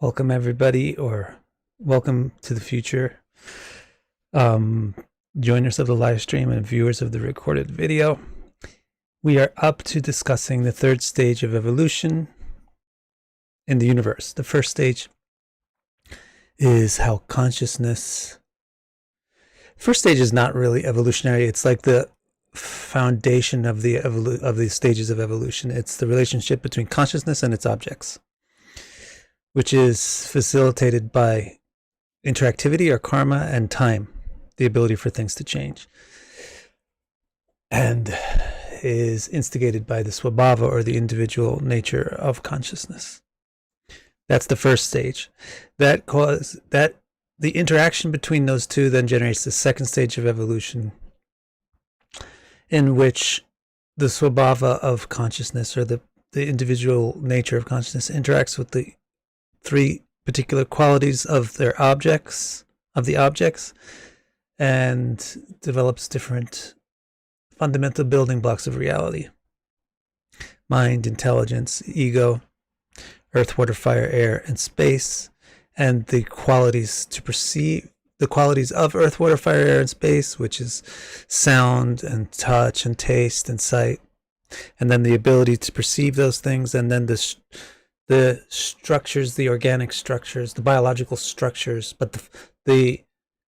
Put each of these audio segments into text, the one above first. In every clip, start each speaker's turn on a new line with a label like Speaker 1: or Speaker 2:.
Speaker 1: Welcome everybody, or welcome to the future. Joiners of the live stream and viewers of the recorded video. We are up to discussing the third stage of evolution in the universe. The first stage is how consciousness... First stage is not really evolutionary. It's like the foundation of the stages of evolution. It's the relationship between consciousness and its objects, which is facilitated by interactivity or karma and time, the ability for things to change, and is instigated by the swabhava, or the individual nature of consciousness. That's the first stage. The interaction between those two then generates the second stage of evolution, in which the swabhava of consciousness, or the individual nature of consciousness, interacts with the three particular qualities of their objects, and develops different fundamental building blocks of reality: mind, intelligence, ego, earth, water, fire, air, and space, and the qualities to perceive, the qualities of earth, water, fire, air, and space, which is sound and touch and taste and sight, and then the ability to perceive those things, and then the structures, the organic structures, the biological structures, but the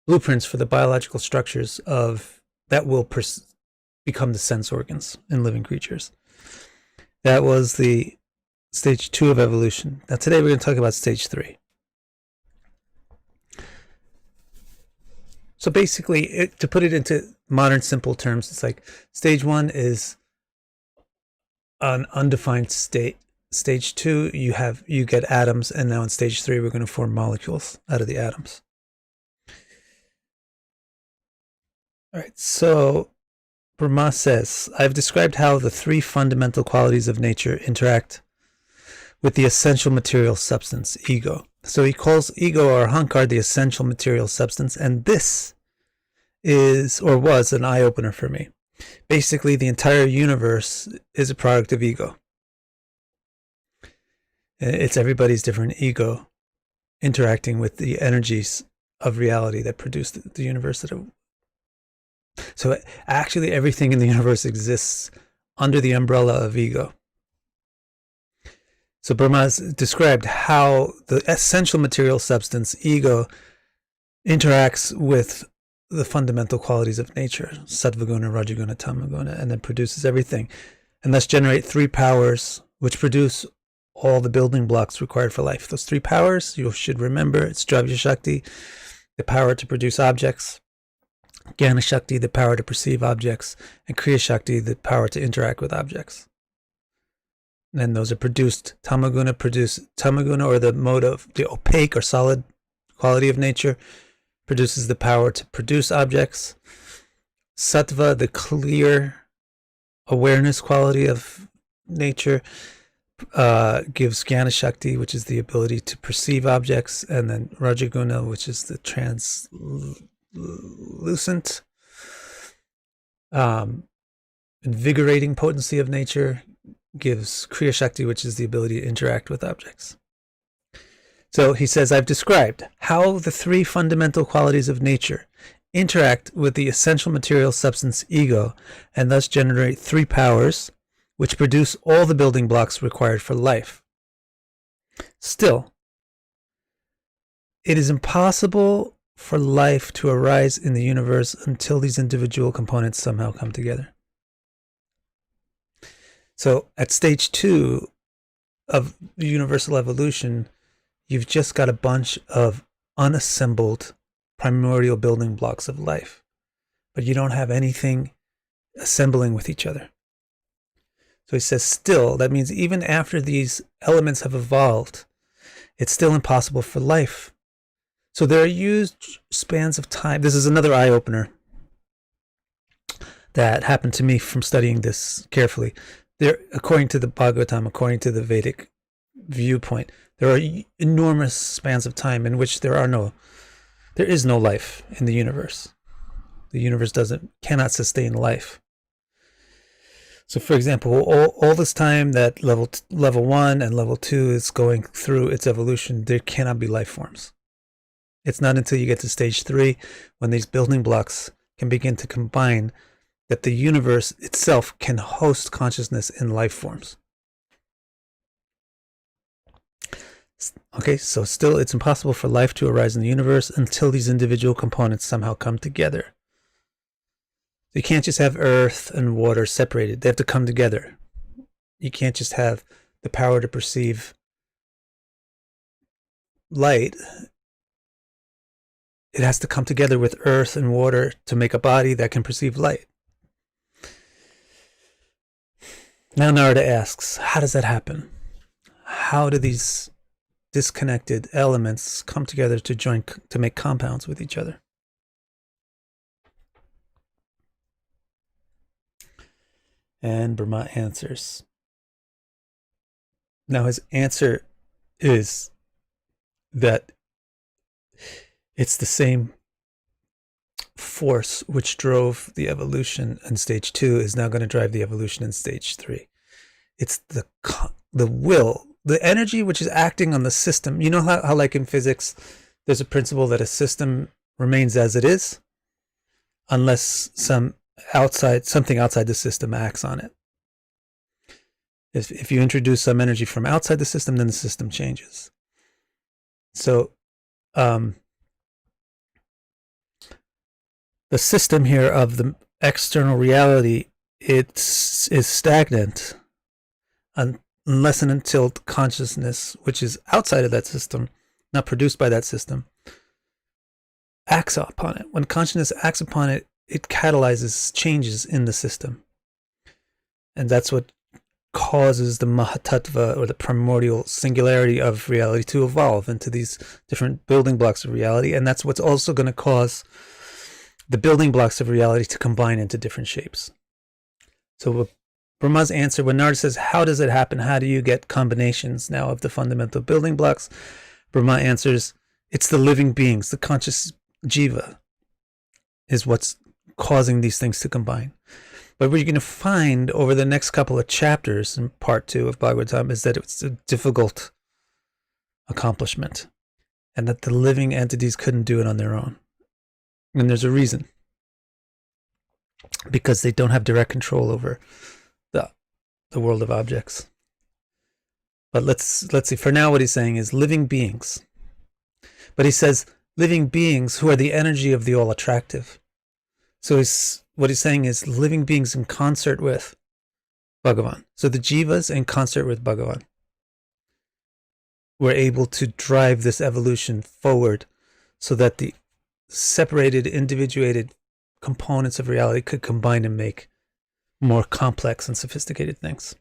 Speaker 1: blueprints for the biological structures of that will become the sense organs in living creatures. That was the stage 2 of evolution. Now today we're going to talk about stage 3. So basically, to put it into modern simple terms, it's like stage 1 is an undefined state. Stage 2, you get atoms, and now in stage 3 we're going to form molecules out of the atoms. All right, so Brahma says, I've described how the three fundamental qualities of nature interact with the essential material substance, ego. So he calls ego, or ahankar, the essential material substance, and this is, or was, an eye-opener for me. Basically, the entire universe is a product of ego. It's everybody's different ego interacting with the energies of reality that produce the universe. So actually everything in the universe exists under the umbrella of ego. So Brahma has described how the essential material substance, ego, interacts with the fundamental qualities of nature, sattvaguna, rajaguna, tamaguna, and then produces everything, and thus generate three powers which produce all the building blocks required for life. Those three powers, you should remember, it's Dravya Shakti, the power to produce objects; Jnana Shakti, the power to perceive objects; and Kriya Shakti, the power to interact with objects. And those are produced. Tamaguna, or the mode of the opaque or solid quality of nature, produces the power to produce objects. Sattva, the clear awareness quality of nature, gives Jnana Shakti, which is the ability to perceive objects, and then Rajaguna, which is the translucent, invigorating potency of nature, gives Kriya Shakti, which is the ability to interact with objects. So he says, I've described how the three fundamental qualities of nature interact with the essential material substance, ego, and thus generate three powers which produce all the building blocks required for life. Still, it is impossible for life to arise in the universe until these individual components somehow come together. So at stage 2 of the universal evolution, you've just got a bunch of unassembled primordial building blocks of life, but you don't have anything assembling with each other. So he says, still, that means even after these elements have evolved, it's still impossible for life. So there are huge spans of time. This is another eye-opener that happened to me from studying this carefully. There, according to the Bhagavatam, according to the Vedic viewpoint, there are enormous spans of time in which there is no life in the universe. The universe cannot sustain life. So, for example, all this time that level 1 and level 2 is going through its evolution, there cannot be life forms. It's not until you get to stage 3 when these building blocks can begin to combine that the universe itself can host consciousness in life forms. Okay, so still it's impossible for life to arise in the universe until these individual components somehow come together. You can't just have earth and water separated. They have to come together. You can't just have the power to perceive light. It has to come together with earth and water to make a body that can perceive light. Now Narada asks, how does that happen? How do these disconnected elements come together to join, to make compounds with each other? And Brahma answers. Now his answer is that it's the same force which drove the evolution in stage 2 is now going to drive the evolution in stage 3. It's the will, the energy which is acting on the system. You know how like in physics, there's a principle that a system remains as it is unless something outside the system acts on it. If you introduce some energy from outside the system, then the system changes. So the system here of the external reality, is stagnant unless and until consciousness, which is outside of that system, not produced by that system, acts upon it. When consciousness acts upon it, it catalyzes changes in the system. And that's what causes the Mahatattva, or the primordial singularity of reality, to evolve into these different building blocks of reality. And that's what's also going to cause the building blocks of reality to combine into different shapes. So Brahma's answer, when Narada says, how does it happen? How do you get combinations now of the fundamental building blocks? Brahma answers, it's the living beings, the conscious jiva is what's causing these things to combine. But what you're going to find over the next couple of chapters in part 2 of Bhagavatam is that it's a difficult accomplishment and that the living entities couldn't do it on their own. And there's a reason. Because they don't have direct control over the world of objects. But let's see. For now, what he's saying is living beings. But he says living beings who are the energy of the all attractive. So what he's saying is living beings in concert with Bhagavan. So the jivas in concert with Bhagavan were able to drive this evolution forward so that the separated, individuated components of reality could combine and make more complex and sophisticated things.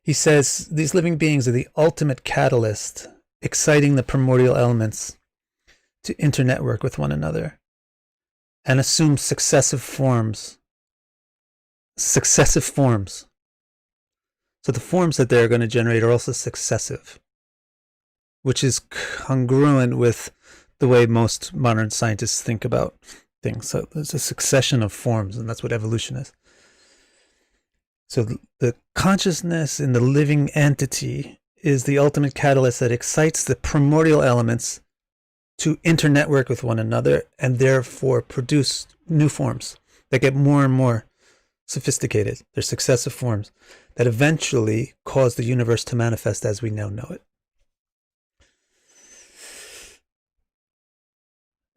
Speaker 1: He says these living beings are the ultimate catalyst, exciting the primordial elements to internetwork with one another and assume successive forms. So the forms that they're going to generate are also successive, which is congruent with the way most modern scientists think about things. So there's a succession of forms, and that's what evolution is. So the consciousness in the living entity is the ultimate catalyst that excites the primordial elements to internetwork with one another and therefore produce new forms that get more and more sophisticated. They're successive forms that eventually cause the universe to manifest as we now know it.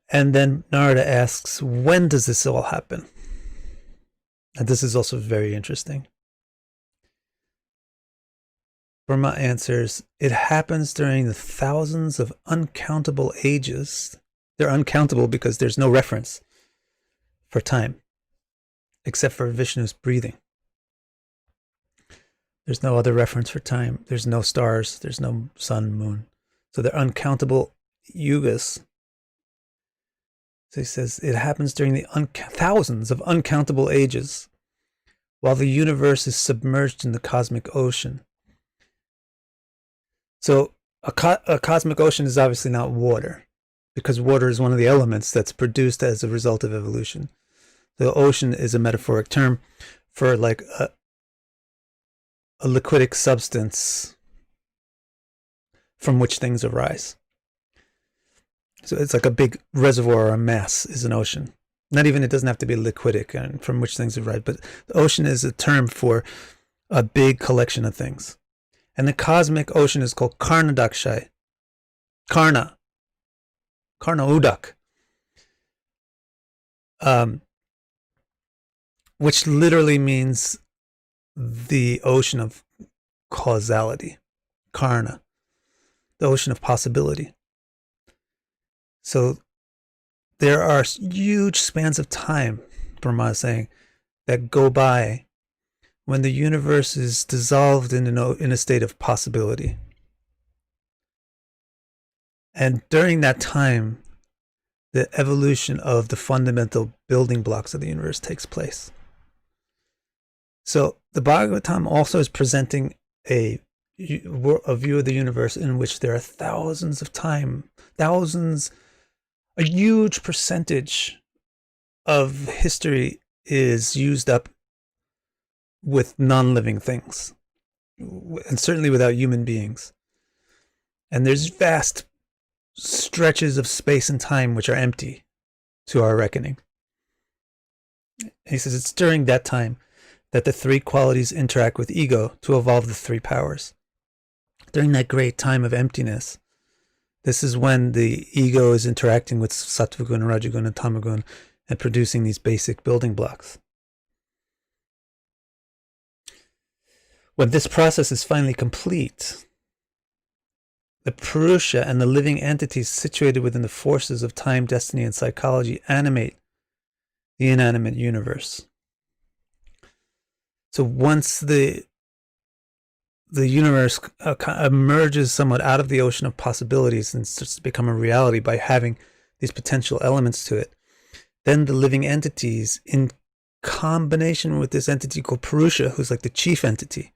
Speaker 1: And then Narada asks, when does this all happen? And this is also very interesting. Brahma answers, it happens during the thousands of uncountable ages. They're uncountable because there's no reference for time, except for Vishnu's breathing. There's no other reference for time. There's no stars. There's no sun, moon. So they're uncountable yugas. So he says, it happens during the thousands of uncountable ages, while the universe is submerged in the cosmic ocean. So a cosmic ocean is obviously not water, because water is one of the elements that's produced as a result of evolution. The ocean is a metaphoric term for like a liquidic substance from which things arise. So it's like a big reservoir or a mass is an ocean. Not even, it doesn't have to be liquidic and from which things arise, but the ocean is a term for a big collection of things. And the cosmic ocean is called Karna Dakshai. Karna Udak. Which literally means the ocean of causality. Karna. The ocean of possibility. So there are huge spans of time, Brahma is saying, that go by when the universe is dissolved in a state of possibility. And during that time, the evolution of the fundamental building blocks of the universe takes place. So the Bhagavatam also is presenting a view of the universe in which there are thousands of time, a huge percentage of history is used up with non-living things, and certainly without human beings. And there's vast stretches of space and time which are empty to our reckoning. And he says it's during that time that the three qualities interact with ego to evolve the three powers. During that great time of emptiness, this is when the ego is interacting with Sattvaguna, Rajaguna, Tamaguna, and producing these basic building blocks. When this process is finally complete, the Purusha and the living entities situated within the forces of time, destiny, and psychology animate the inanimate universe. So once the universe emerges somewhat out of the ocean of possibilities and starts to become a reality by having these potential elements to it, then the living entities, in combination with this entity called Purusha, who's like the chief entity,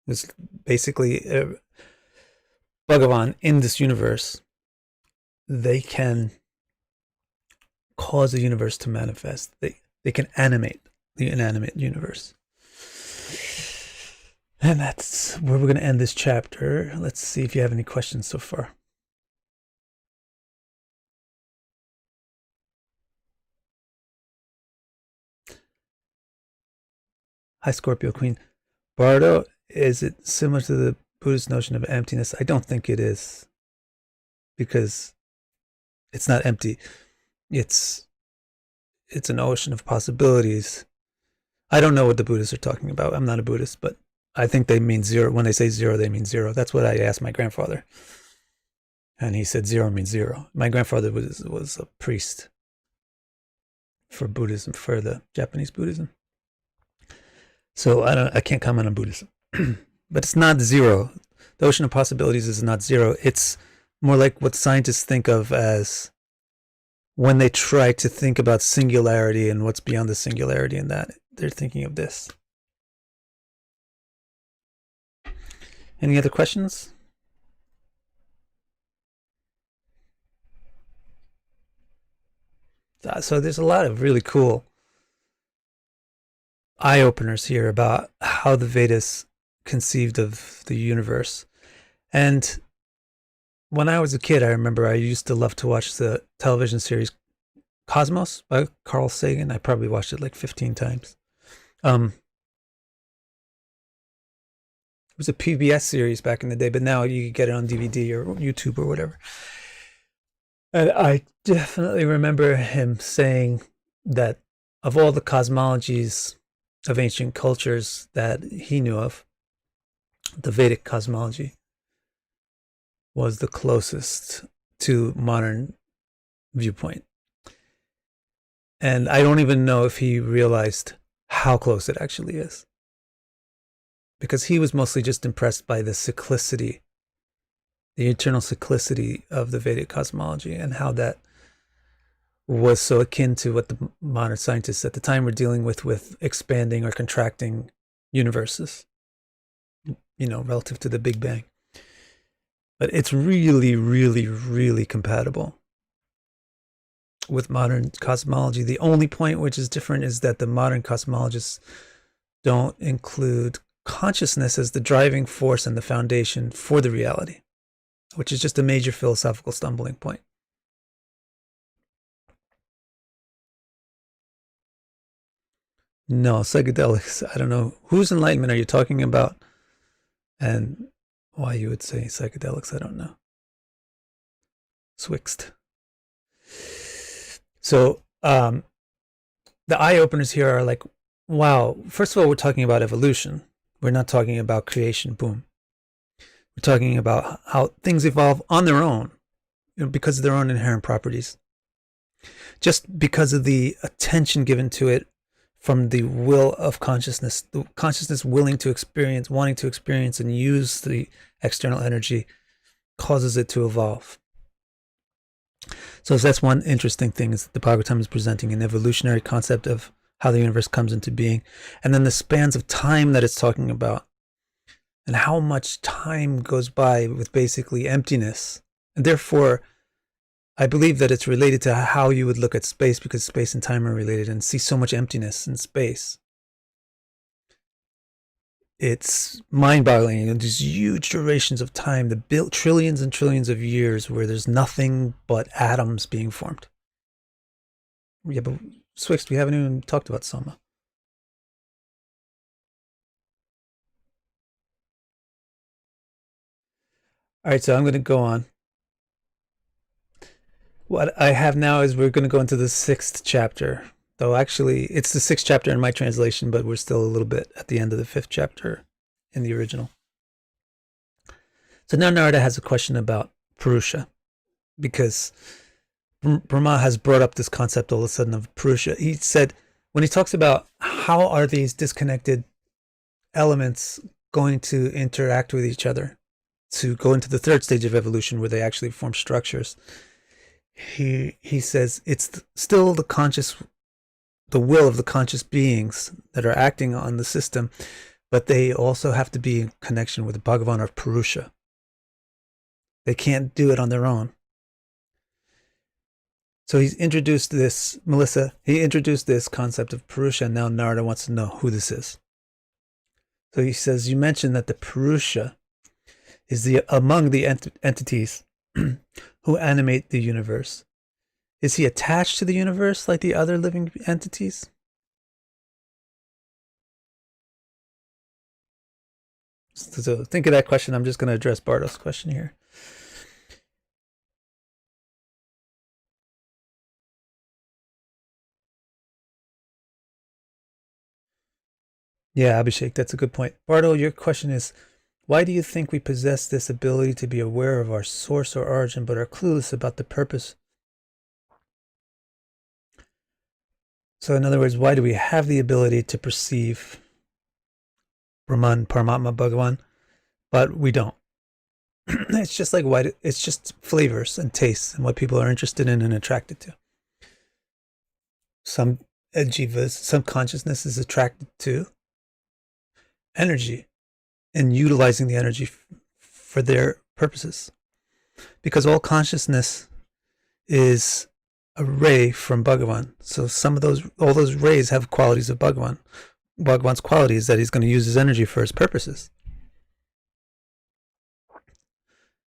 Speaker 1: who's basically Bhagavan in this universe, they can cause the universe to manifest. They can animate the inanimate universe. And that's where we're going to end this chapter. Let's see if you have any questions so far. Hi, Scorpio Queen. Bardo, is it similar to the Buddhist notion of emptiness? I don't think it is, because it's not empty. It's an ocean of possibilities. I don't know what the Buddhists are talking about. I'm not a Buddhist, but I think they mean zero. When they say zero, they mean zero. That's what I asked my grandfather. And he said zero means zero. My grandfather was a priest for Buddhism, for the Japanese Buddhism. So I can't comment on Buddhism. But it's not zero. The ocean of possibilities is not zero. It's more like what scientists think of as when they try to think about singularity and what's beyond the singularity, and that they're thinking of this. Any other questions? So there's a lot of really cool eye-openers here about how the Vedas conceived of the universe. And when I was a kid, I remember I used to love to watch the television series Cosmos by Carl Sagan. I probably watched it like 15 times. It was a PBS series back in the day, but now you can get it on DVD or YouTube or whatever. And I definitely remember him saying that of all the cosmologies of ancient cultures that he knew of, the Vedic cosmology was the closest to modern viewpoint. And I don't even know if he realized how close it actually is, because he was mostly just impressed by the cyclicity, the eternal cyclicity of the Vedic cosmology, and how that was so akin to what the modern scientists at the time were dealing with expanding or contracting universes, relative to the Big Bang. But it's really, really, really compatible with modern cosmology. The only point which is different is that the modern cosmologists don't include consciousness as the driving force and the foundation for the reality, which is just a major philosophical stumbling point. No, psychedelics, I don't know. Whose enlightenment are you talking about? And why you would say psychedelics, I don't know. Swixt. So the eye openers here are like, wow, first of all, we're talking about evolution. We're not talking about creation, boom. We're talking about how things evolve on their own, because of their own inherent properties. Just because of the attention given to it from the will of consciousness, the consciousness willing to experience, wanting to experience and use the external energy, causes it to evolve. So that's one interesting thing, is that the Bhagavatam is presenting an evolutionary concept of how the universe comes into being, and then the spans of time that it's talking about, and how much time goes by with basically emptiness. And therefore, I believe that it's related to how you would look at space, because space and time are related, and see so much emptiness in space. It's mind-boggling, and these huge durations of time, the trillions and trillions of years where there's nothing but atoms being formed. Yeah, but Swixt, we haven't even talked about Soma. All right, so I'm going to go on. What I have now is we're going to go into the 6th chapter. Though actually, it's the 6th chapter in my translation, but we're still a little bit at the end of the 5th chapter in the original. So now Narada has a question about Purusha, because Brahma has brought up this concept all of a sudden of Purusha. He said, when he talks about how are these disconnected elements going to interact with each other to go into the 3rd stage of evolution, where they actually form structures, he says it's still the will of the conscious beings that are acting on the system, but they also have to be in connection with the Bhagavan or Purusha. They can't do it on their own. So he's introduced this, Melissa, he introduced this concept of Purusha, and now Narada wants to know who this is. So he says, you mentioned that the Purusha is among the entities who animate the universe. Is he attached to the universe like the other living entities? So think of that question. I'm just going to address Bartos's question here. Yeah, Abhishek, that's a good point. Barto, your question is, why do you think we possess this ability to be aware of our source or origin, but are clueless about the purpose? So in other words, why do we have the ability to perceive Brahman, Paramatma, Bhagavan, but we don't? It's just like it's just flavors and tastes and what people are interested in and attracted to. Some jivas, some consciousness is attracted to energy and utilizing the energy for their purposes, because all consciousness is a ray from Bhagavan. So all those rays have qualities of Bhagavan. Bhagavan's quality is that he's going to use his energy for his purposes.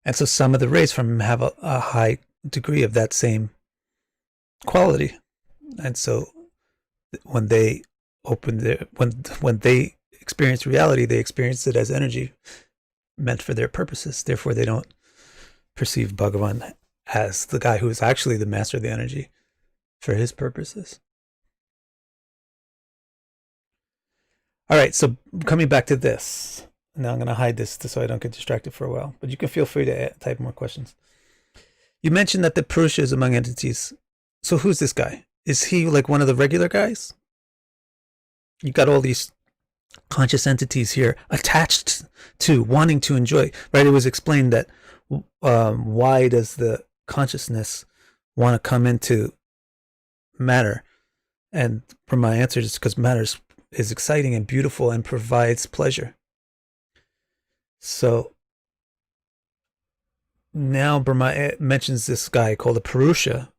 Speaker 1: And so some of the rays from him have a high degree of that same quality. And so when they when they experience reality, they experience it as energy meant for their purposes. Therefore, they don't perceive Bhagavan as the guy who is actually the master of the energy for his purposes. All right, so coming back to this. Now I'm going to hide this so I don't get distracted for a while, but you can feel free to type more questions. You mentioned that the Purusha is among entities. So who's this guy? Is he like one of the regular guys? You got all these conscious entities here attached to, wanting to enjoy, right? It was explained that why does the consciousness want to come into matter? And from my answer, it's because matter is exciting and beautiful and provides pleasure. So now Brahma mentions this guy called a Purusha,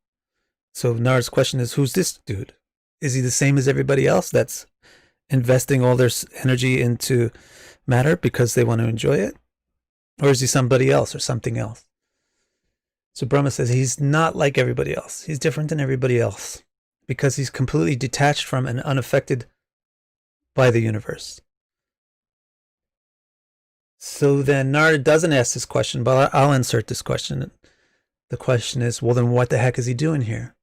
Speaker 1: So Narada's question is, who's this dude? Is he the same as everybody else that's investing all their energy into matter because they want to enjoy it? Or is he somebody else or something else? So Brahma says he's not like everybody else. He's different than everybody else because he's completely detached from and unaffected by the universe. So then Narada doesn't ask this question, but I'll insert this question. The question is, well, then what the heck is he doing here?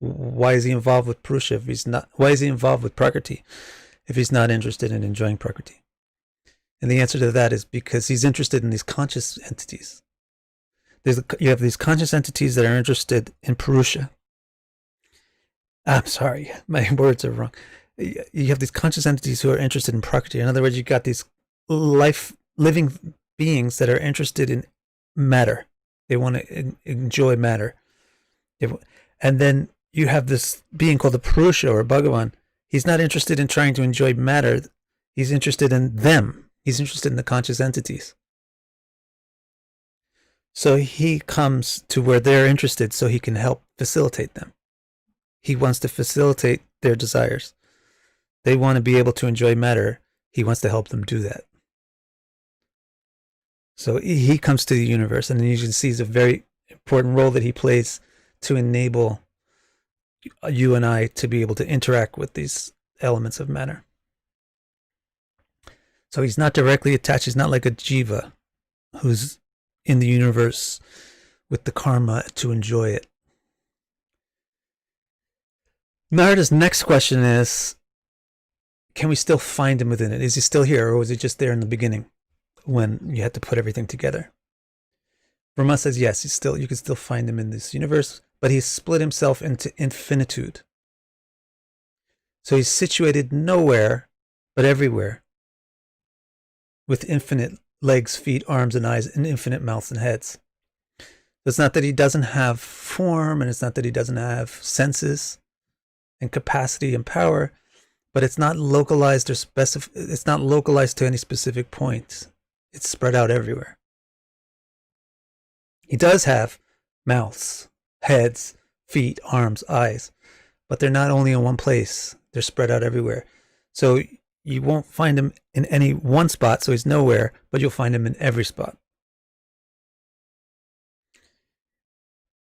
Speaker 1: Why is he involved with Purusha if he's not? Why is he involved with Prakriti if he's not interested in enjoying Prakriti? And the answer to that is because he's interested in these conscious entities. You have these conscious entities that are interested in Purusha. I'm sorry, my words are wrong. You have these conscious entities who are interested in Prakriti. In other words, you've got these living beings that are interested in matter. They want to enjoy matter. And then you have this being called the Purusha or Bhagavan. He's not interested in trying to enjoy matter. He's interested in them. He's interested in the conscious entities. So he comes to where they're interested so he can help facilitate them. He wants to facilitate their desires. They want to be able to enjoy matter. He wants to help them do that. So he comes to the universe, and you can see it's a very important role that he plays to enable you and I to be able to interact with these elements of matter. So he's not directly attached. He's not like a jiva who's in the universe with the karma to enjoy it. Narada's next question is, can we still find him within it? Is he still here, or was he just there in the beginning when you had to put everything together? Brahma says yes, you can still find him in this universe, but he's split himself into infinitude. So he's situated nowhere but everywhere, with infinite legs, feet, arms, and eyes, and infinite mouths and heads. It's not that he doesn't have form, and it's not that he doesn't have senses and capacity and power, but it's not localized or it's not localized to any specific point. It's spread out everywhere. He does have mouths, heads, feet, arms, eyes, but they're not only in one place. They're spread out everywhere. So you won't find him in any one spot, so he's nowhere, but you'll find him in every spot.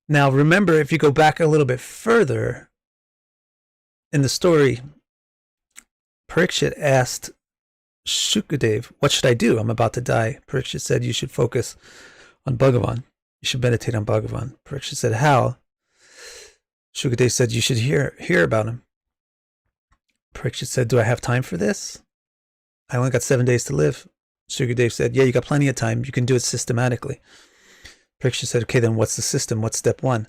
Speaker 1: Now, remember, if you go back a little bit further in the story, Parikshit asked Shukadev, what should I do? I'm about to die. Parikshit said, you should focus on Bhagavan. You should meditate on Bhagavan. Parikshit said, how? Shukadev said, you should hear about him. Parikshit said, do I have time for this? I only got 7 days to live. Shukadev said, yeah, you got plenty of time. You can do it systematically. Parikshit said, okay, then what's the system? What's step one?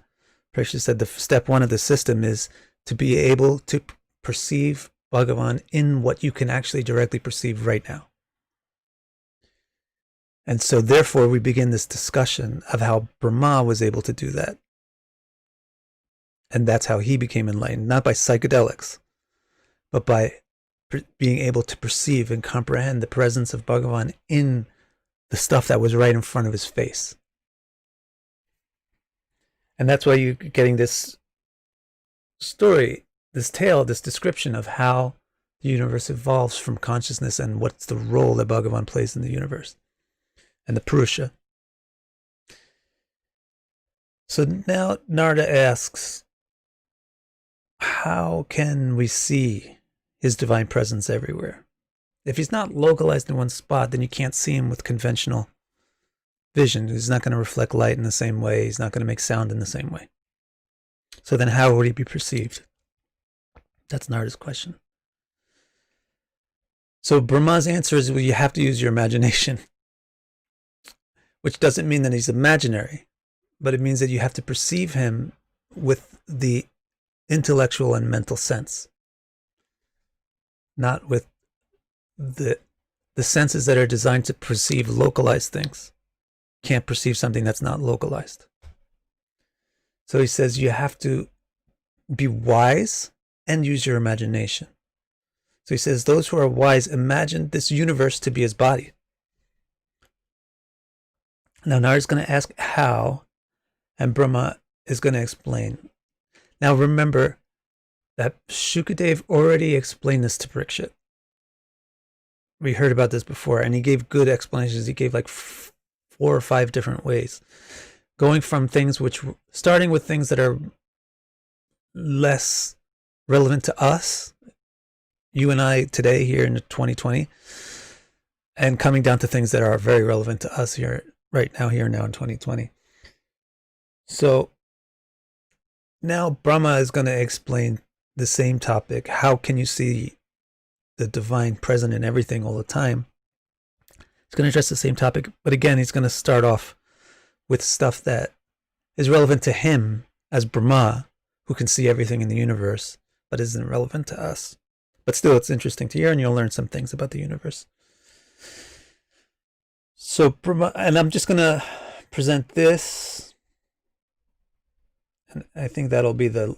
Speaker 1: Parikshit said, the step one of the system is to be able to perceive Bhagavan in what you can actually directly perceive right now. And so therefore we begin this discussion of how Brahma was able to do that. And that's how he became enlightened, not by psychedelics, but by being able to perceive and comprehend the presence of Bhagavan in the stuff that was right in front of his face. And that's why you're getting this story, this tale, this description of how the universe evolves from consciousness and what's the role that Bhagavan plays in the universe and the Purusha. So now Narada asks, how can we see his divine presence everywhere? If he's not localized in one spot, then you can't see him with conventional vision. He's not going to reflect light in the same way. He's not going to make sound in the same way. So then how would he be perceived? That's Narada's question. So Brahma's answer is, well, you have to use your imagination, which doesn't mean that he's imaginary, but it means that you have to perceive him with the intellectual and mental sense, not with the senses that are designed to perceive localized things. Can't perceive something that's not localized. So he says you have to be wise and use your imagination. So he says those who are wise imagine this universe to be his body. Now Narada's going to ask how, and Brahma is going to explain. Now remember that Shukadev already explained this to Parikshit. We heard about this before, and he gave good explanations. He gave like 4 or 5 different ways, going from things starting with things that are less relevant to us, you and I today here in 2020, and coming down to things that are very relevant to us here now in 2020. So now Brahma is going to explain the same topic. How can you see the divine present in everything all the time? He's going to address the same topic, but again, he's going to start off with stuff that is relevant to him as Brahma, who can see everything in the universe, but isn't relevant to us. But still, it's interesting to hear, and you'll learn some things about the universe. So Brahma, and I'm just going to present this, and I think that'll be the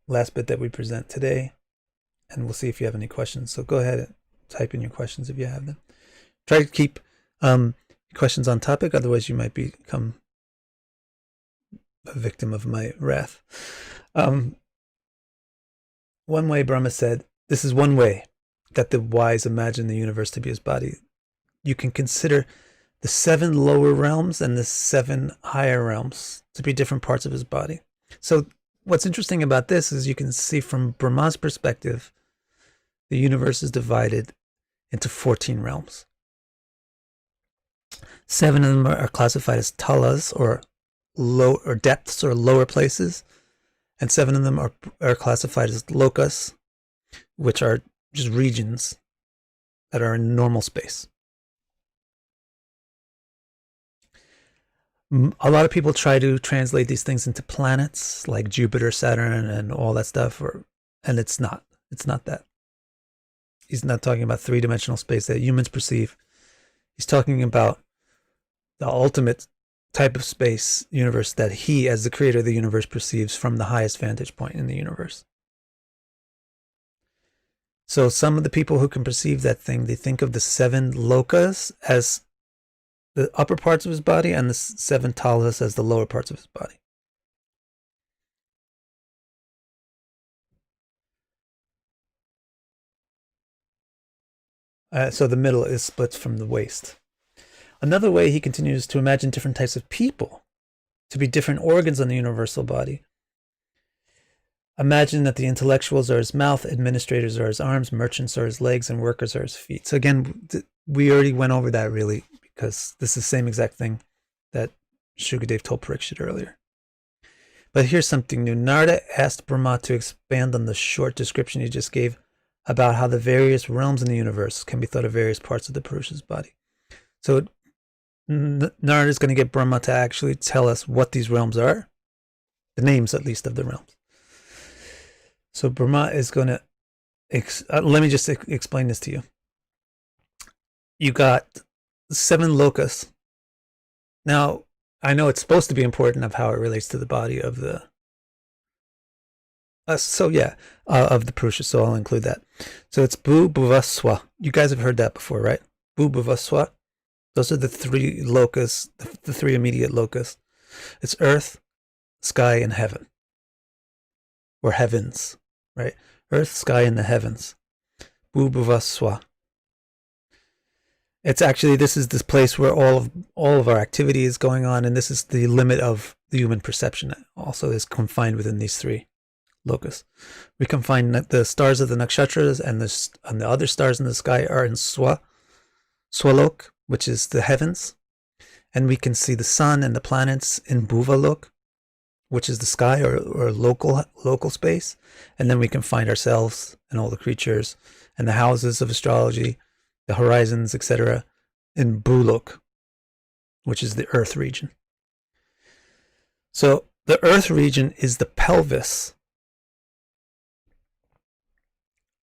Speaker 1: last bit that we present today, and we'll see if you have any questions. So go ahead and type in your questions if you have them. Try to keep questions on topic, otherwise you might become a victim of my wrath. One way Brahma said, this is one way that the wise imagine the universe to be his body. You can consider the 7 lower realms and the 7 higher realms to be different parts of his body. So what's interesting about this is you can see from Brahma's perspective, the universe is divided into 14 realms. 7 of them are classified as talas, or depths or lower places, and 7 of them are classified as lokas, which are just regions that are in normal space. A lot of people try to translate these things into planets like Jupiter, Saturn, and all that stuff, and it's not that. He's not talking about 3-dimensional space that humans perceive. He's talking about the ultimate type of space universe that he, as the creator of the universe, perceives from the highest vantage point in the universe. So some of the people who can perceive that thing, they think of the 7 lokas as the upper parts of his body and the 7 talas as the lower parts of his body. So the middle is split from the waist. Another way he continues to imagine different types of people to be different organs on the universal body. Imagine that the intellectuals are his mouth, administrators are his arms, merchants are his legs, and workers are his feet. So again, we already went over that really, because this is the same exact thing that Shukadev told Parikshit earlier. But here's something new. Narada asked Brahma to expand on the short description he just gave about how the various realms in the universe can be thought of various parts of the Purusha's body. So Narada is going to get Brahma to actually tell us what these realms are, the names at least of the realms. So Brahma is going to, let me just explain this to you. You got 7 lokas. Now, I know it's supposed to be important of how it relates to the body of the, of the Purusha, so I'll include that. So it's Bhu, Bhuva, Swa. You guys have heard that before, right? Bhu, Bhuva, Swa. Those are the 3 lokas, the 3 immediate lokas. It's earth, sky, and heaven. Or heavens, right? Earth, sky, and the heavens. Bhu, Bhuva, Swa. It's actually, this is this place where all of our activity is going on, and this is the limit of the human perception. Also is confined within these 3 lokas. We can find the stars of the nakshatras and the other stars in the sky are in Swalok, which is the heavens, and we can see the sun and the planets in Bhuvalok, which is the sky or local space, and then we can find ourselves and all the creatures and the houses of astrology, the horizons, etc., in Bhulok, which is the earth region. So the earth region is the pelvis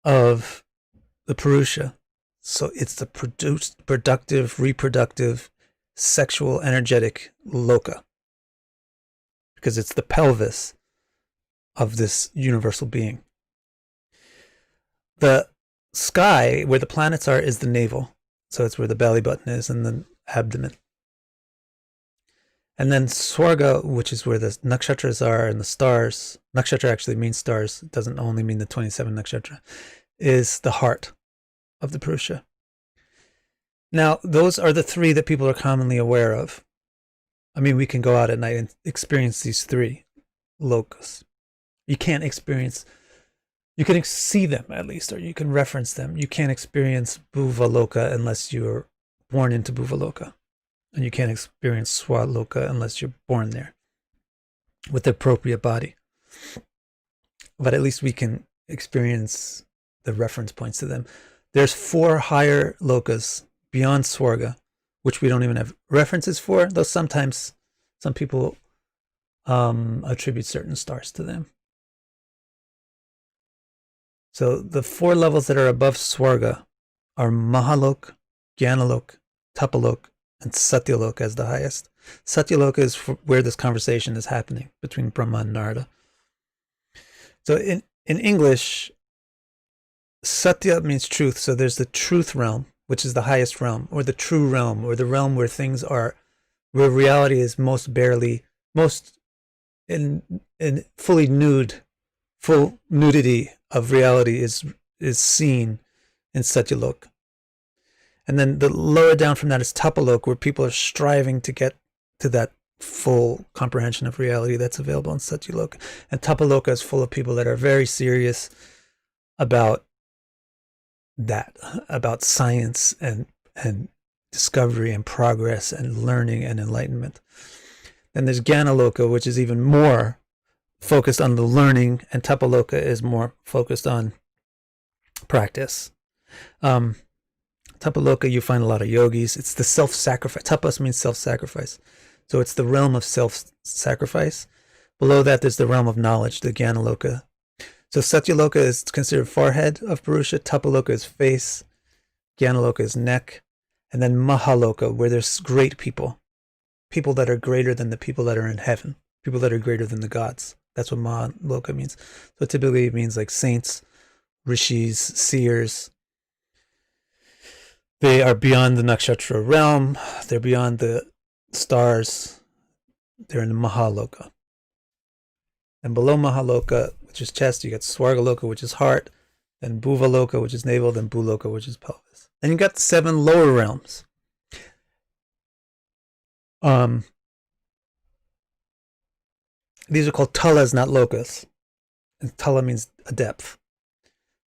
Speaker 1: of the Purusha. So it's the productive, reproductive, sexual, energetic loka, because it's the pelvis of this universal being. The sky, where the planets are, is the navel. So it's where the belly button is and the abdomen. And then Swarga, which is where the nakshatras are and the stars. Nakshatra actually means stars. It doesn't only mean the 27 nakshatra. Is the heart of the Purusha. Now, those are the three that people are commonly aware of. I mean, we can go out at night and experience these three lokas. You can't experience, you can see them at least, or you can reference them. You can't experience Bhuvaloka unless you're born into Bhuvaloka. And you can't experience Swaloka unless you're born there with the appropriate body. But at least we can experience the reference points to them. There's 4 higher lokas beyond Swarga, which we don't even have references for, though sometimes some people attribute certain stars to them. So the 4 levels that are above Swarga are Mahalok, Gyanalok, Tapalok, and Satyalok as the highest. Satyalok is where this conversation is happening between Brahma and Narada. So in English, Satya means truth. So there's the truth realm, which is the highest realm, or the true realm, or the realm where things are, where reality is most in fully nude, full nudity of reality is seen in Satyalok. And then the lower down from that is Tapalok, where people are striving to get to that full comprehension of reality that's available in Satyalok. And Tapaloka is full of people that are very serious about that, about science and discovery and progress and learning and enlightenment. Then there's Gyanaloka, which is even more focused on the learning, and Tapaloka is more focused on practice. Tapaloka, you find a lot of yogis. It's the self-sacrifice. Tapas means self-sacrifice. So it's the realm of self-sacrifice. Below that, there's the realm of knowledge, the Gyanaloka. So Satyaloka is considered forehead of Purusha. Tapaloka is face. Gyanaloka is neck. And then Mahaloka, where there's great people. People that are greater than the people that are in heaven. People that are greater than the gods. That's what Mahaloka means. So typically it means like saints, rishis, seers. They are beyond the nakshatra realm. They're beyond the stars. They're in the Mahaloka. And below Mahaloka, which is chest, you got Swargaloka, which is heart, then Bhuvaloka, which is navel, then Bhuloka, which is pelvis. And you got the 7 lower realms. These are called talas, not lokas. And tala means a depth.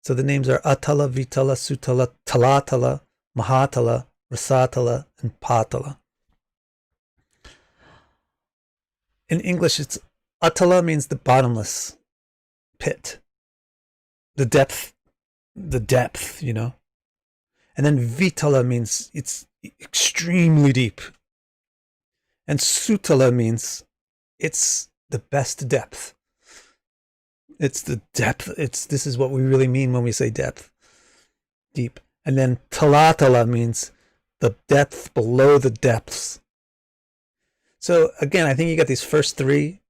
Speaker 1: So the names are Atala, Vitala, Sutala, Talatala, Mahatala, Rasatala, and Patala. In English, it's Atala means the bottomless pit, the depth, you know. And then Vitala means it's extremely deep. And Sutala means it's the best depth. It's the depth. This is what we really mean when we say depth, deep. And then Talatala means the depth below the depths. So again, I think you got these first 3.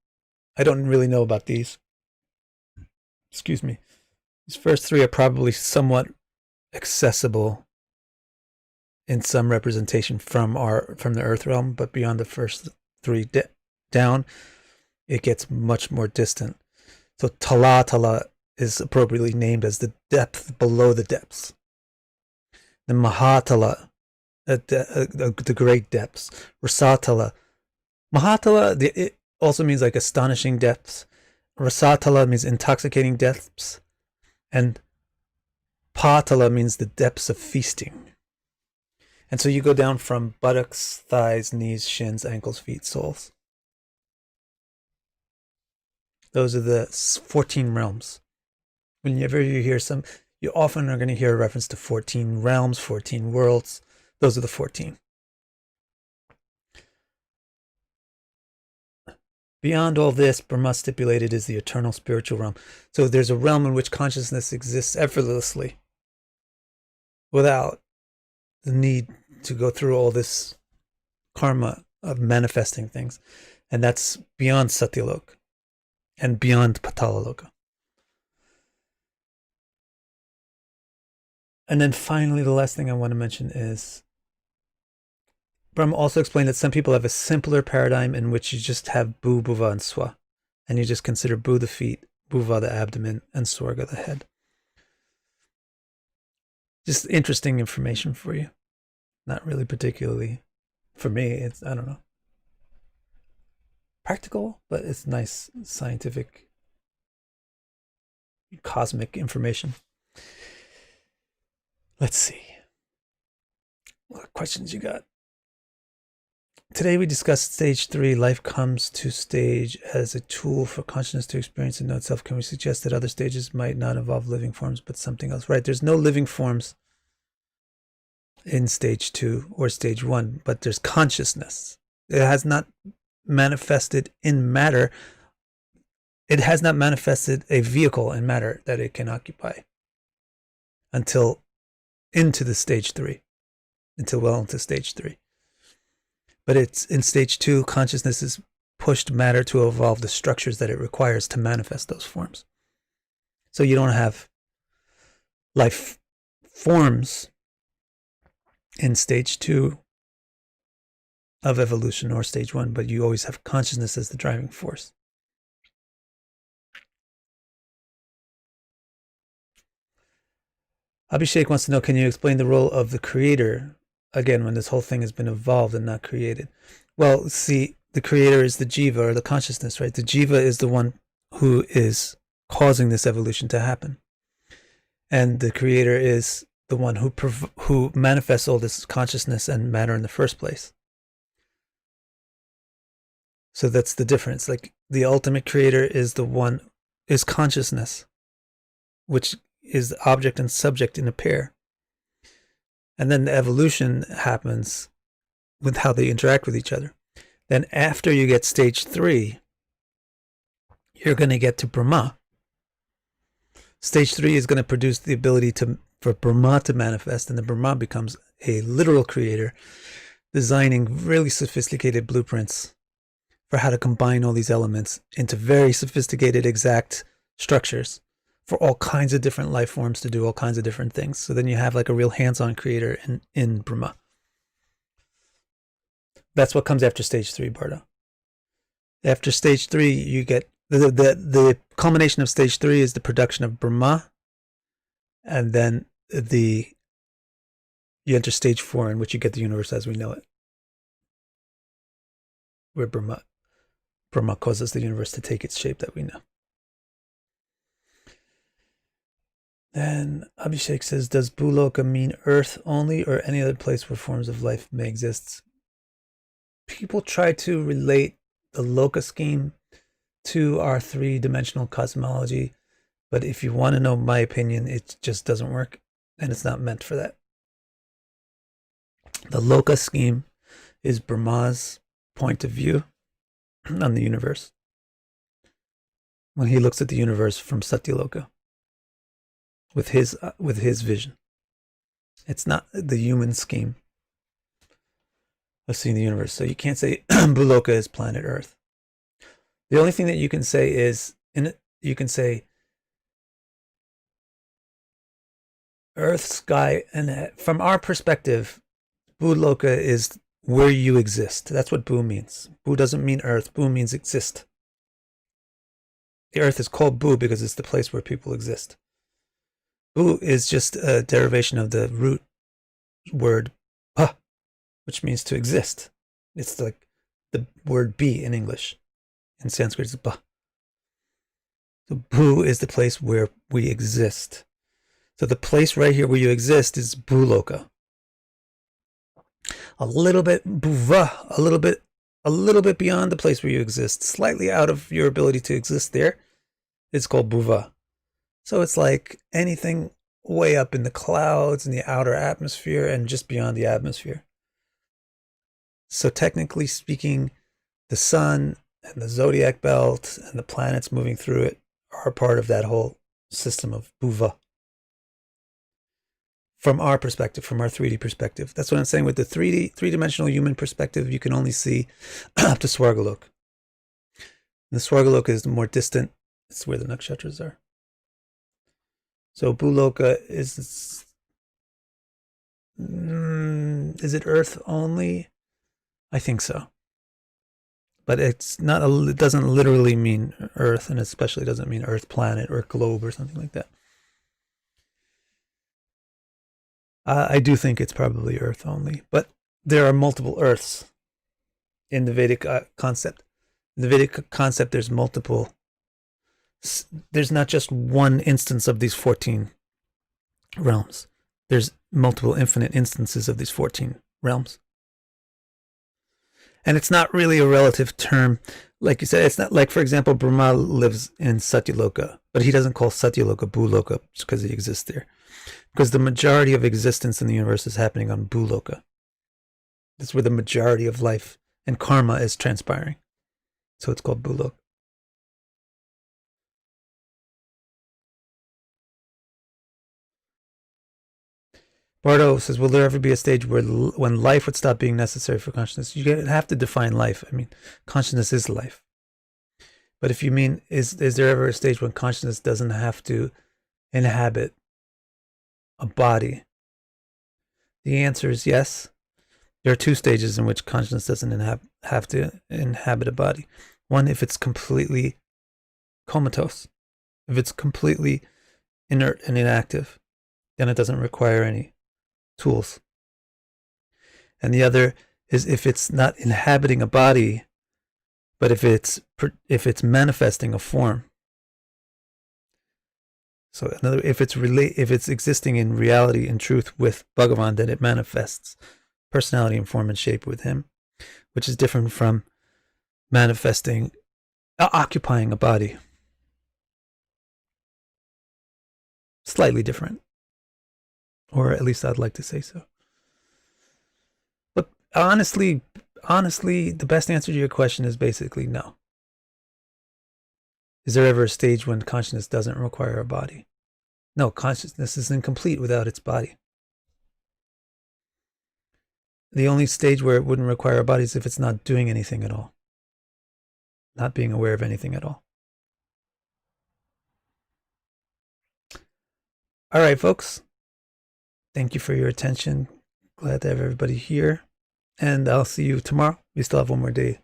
Speaker 1: I don't really know about these. Excuse me. These first 3 are probably somewhat accessible in some representation from the earth realm, but beyond the first 3 down, it gets much more distant. So Talatala is appropriately named as the depth below the depths. The Mahatala, the great depths. Rasatala. Mahatala, it also means like astonishing depths. Rasatala means intoxicating depths. And Patala means the depths of feasting. And so you go down from buttocks, thighs, knees, shins, ankles, feet, soles. Those are the 14 realms. Whenever you hear you often are going to hear a reference to 14 realms, 14 worlds. Those are the 14. Beyond all this, Brahma stipulated, is the eternal spiritual realm. So there's a realm in which consciousness exists effortlessly without the need to go through all this karma of manifesting things. And that's beyond Satyalok and beyond Patalaloka. And then finally, the last thing I want to mention is Brahma also explained that some people have a simpler paradigm in which you just have Bhu, Bhuva, and Swa. And you just consider Bhu the feet, Bhuva the abdomen, and Swarga the head. Just interesting information for you. Not really particularly, for me, it's, I don't know, practical, but it's nice scientific, cosmic information. Let's see. What questions you got? Today we discussed stage 3. Life comes to stage as a tool for consciousness to experience and know itself. Can we suggest that other stages might not involve living forms, but something else? Right, there's no living forms in stage 2 or stage 1, but there's consciousness. It has not manifested in matter. It has not manifested a vehicle in matter that it can occupy until into the stage 3, until well into stage 3. But it's in stage 2, consciousness has pushed matter to evolve the structures that it requires to manifest those forms. So you don't have life forms in stage 2 of evolution or stage 1, but you always have consciousness as the driving force. Abhishek wants to know, can you explain the role of the creator, again, when this whole thing has been evolved and not created? Well, see, the creator is the jiva, or the consciousness, right? The jiva is the one who is causing this evolution to happen. And the creator is the one who manifests all this consciousness and matter in the first place. So that's the difference. Like, the ultimate creator is the one, is consciousness, which is the object and subject in a pair. And then the evolution happens with how they interact with each other. Then after you get stage 3, you're going to get to Brahma. Stage 3 is going to produce the ability for Brahma to manifest, and the Brahma becomes a literal creator, designing really sophisticated blueprints for how to combine all these elements into very sophisticated, exact structures for all kinds of different life forms to do all kinds of different things. So then you have like a real hands-on creator in Brahma. That's what comes after stage 3, Barda. After stage 3, you get the culmination of stage 3 is the production of Brahma, and then you enter stage 4, in which you get the universe as we know it, where Brahma causes the universe to take its shape that we know. Then Abhishek says, does Bhuloka mean Earth only, or any other place where forms of life may exist? People try to relate the Loka scheme to our 3-dimensional cosmology, but if you want to know my opinion, it just doesn't work, and it's not meant for that. The Loka scheme is Brahma's point of view on the universe when he looks at the universe from Satyaloka with his vision. It's not the human scheme of seeing the universe. So you can't say Bhuloka is planet Earth. The only thing that you can say is, you can say Earth, sky, and from our perspective, Bhuloka is where you exist. That's what Bhu means. Bhu doesn't mean Earth. Bhu means exist. The Earth is called Bhu because it's the place where people exist. Bhu is just a derivation of the root word pa, which means to exist. It's like the word be in English. In Sanskrit, it's ba. So Bhu is the place where we exist. So the place right here where you exist is Bhuloka. A little bit Bhuva, a little bit beyond the place where you exist, slightly out of your ability to exist there, it's called Bhuva. So it's like anything way up in the clouds, in the outer atmosphere, and just beyond the atmosphere. So technically speaking, the sun and the zodiac belt and the planets moving through it are part of that whole system of Bhuva. From our perspective, from our 3D perspective. That's what I'm saying. With the three-dimensional human perspective, you can only see up to Swargalok. And the Swargalok is more distant. It's where the nakshatras are. So Bhuloka is it Earth only? I think so. But it's not. It doesn't literally mean Earth, and especially doesn't mean Earth planet or globe or something like that. I do think it's probably Earth only, but there are multiple Earths in the Vedic concept. In the Vedic concept, there's multiple. There's not just one instance of these 14 realms. There's multiple infinite instances of these 14 realms. And it's not really a relative term. Like you said, it's not like, for example, Brahma lives in Satyaloka, but he doesn't call Satyaloka Bhuloka just because he exists there. Because the majority of existence in the universe is happening on Bhuloka. That's where the majority of life and karma is transpiring. So it's called Bhuloka. Bardo says, will there ever be a stage where when life would stop being necessary for consciousness? You have to define life. I mean, consciousness is life. But if you mean, is there ever a stage when consciousness doesn't have to inhabit a body? The answer is yes. There are two stages in which consciousness doesn't have to inhabit a body. One, if it's completely comatose. If it's completely inert and inactive, then it doesn't require any tools. And the other is if it's not inhabiting a body, but if it's manifesting a form. So if it's existing in reality and truth with Bhagavan, then it manifests personality and form and shape with him, which is different from manifesting, occupying a body. Slightly different. Or at least I'd like to say so. But honestly, the best answer to your question is basically no. Is there ever a stage when consciousness doesn't require a body? No, consciousness is incomplete without its body. The only stage where it wouldn't require a body is if it's not doing anything at all. Not being aware of anything at all. All right, folks. Thank you for your attention. Glad to have everybody here. And I'll see you tomorrow. We still have one more day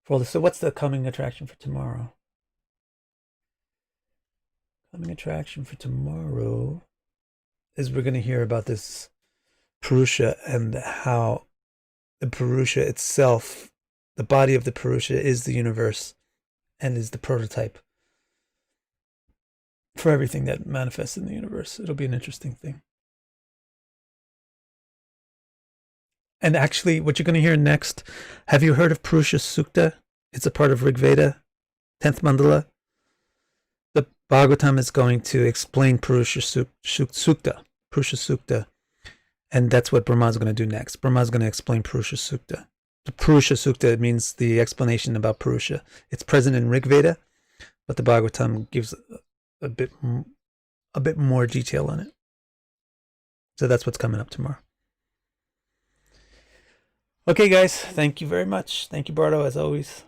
Speaker 1: for all this. So what's the coming attraction for tomorrow? Coming attraction for tomorrow is we're going to hear about this Purusha and how the Purusha itself, the body of the Purusha is the universe and is the prototype for everything that manifests in the universe. It'll be an interesting thing. And actually, what you're going to hear next, have you heard of Purusha Sukta? It's a part of Rig Veda, 10th mandala. The Bhagavatam is going to explain Purusha Sukta. And that's what Brahma is going to do next. Brahma is going to explain Purusha Sukta. The Purusha Sukta means the explanation about Purusha. It's present in Rig Veda, but the Bhagavatam gives a bit more detail on it. So that's what's coming up tomorrow. Okay, guys. Thank you very much. Thank you, Bardo, as always.